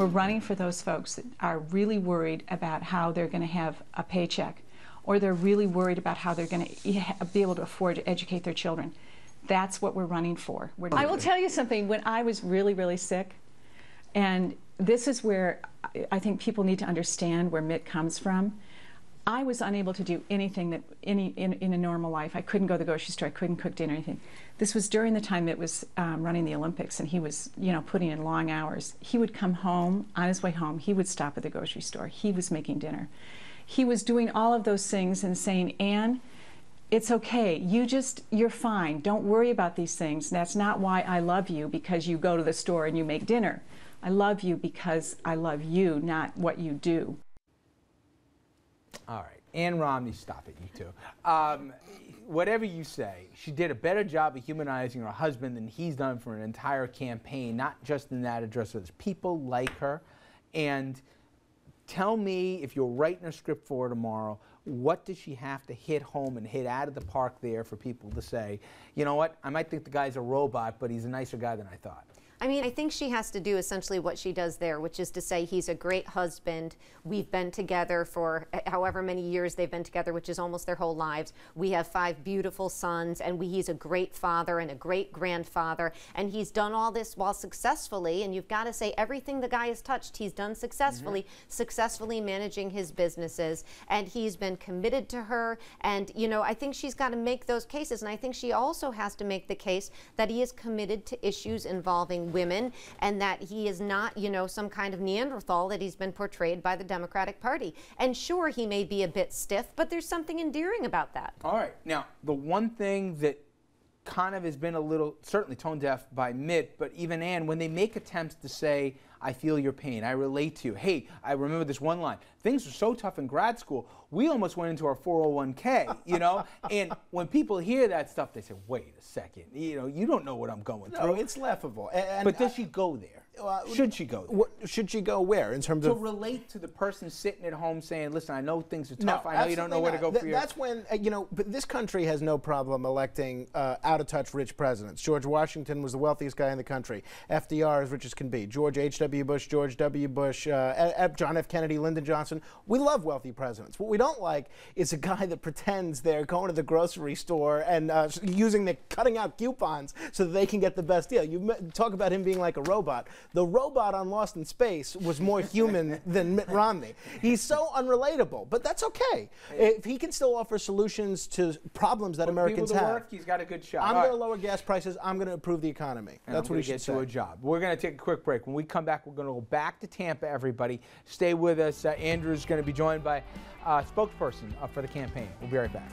We're running for those folks that are really worried about how they're going to have a paycheck, or they're really worried about how they're going to be able to afford to educate their children. That's what we're running for. I will tell you something. When I was really, really sick, and this is where I think people need to understand where Mitt comes from. I was unable to do anything that in a normal life. I couldn't go to the grocery store. I couldn't cook dinner or anything. This was during the time Mitt was running the Olympics, and he was, putting in long hours. He would come home, on his way home, he would stop at the grocery store. He was making dinner. He was doing all of those things and saying, Ann, it's okay. You're fine. Don't worry about these things. That's not why I love you, because you go to the store and you make dinner. I love you because I love you, not what you do. All right, Ann Romney, stop it, you two. Whatever you say, she did a better job of humanizing her husband than he's done for an entire campaign, not just in that address, but there's people like her. And tell me, if you're writing a script for her tomorrow, what does she have to hit home and hit out of the park there for people to say, you know what, I might think the guy's a robot, but he's a nicer guy than I thought? I mean, I think she has to do essentially what she does there, which is to say he's a great husband. We've been together for however many years they've been together, which is almost their whole lives. We have 5 beautiful sons, and he's a great father and a great grandfather. And he's done all this while successfully, and you've got to say everything the guy has touched, he's done successfully, successfully managing his businesses. And he's been committed to her. And, I think she's got to make those cases. And I think she also has to make the case that he is committed to issues involving women, and that he is not, some kind of Neanderthal that he's been portrayed by the Democratic Party. And sure, he may be a bit stiff, but there's something endearing about that. All right. Now, the one thing that kind of has been a little, certainly tone deaf by Mitt, but even Ann, when they make attempts to say, I feel your pain, I relate to you. Hey, I remember this one line. Things are so tough in grad school, we almost went into our 401k, And when people hear that stuff, they say, wait a second, you don't know what I'm going through. No, it's laughable. But does she go there? Should she go there? Should she go where in terms to of relate to the person sitting at home saying, listen, I know things are No, tough. I know you don't know where to go for your... That's when, but this country has no problem electing out-of-touch rich presidents. George Washington was the wealthiest guy in the country. FDR, as rich as can be. George H.W. Bush, George W. Bush, John F. Kennedy, Lyndon Johnson. We love wealthy presidents. What we don't like is a guy that pretends they're going to the grocery store and cutting out coupons so that they can get the best deal. You talk about him being like a robot. The robot on Lost in Space was more human than Mitt Romney. He's so unrelatable, but that's okay. If he can still offer solutions to problems that Americans have. Work, he's got a good shot. I'm going to lower gas prices. I'm going to improve the economy. That's what he should say. To a job. We're going to take a quick break. When we come back, we're going to go back to Tampa, everybody. Stay with us. Andrew's going to be joined by a spokesperson for the campaign. We'll be right back.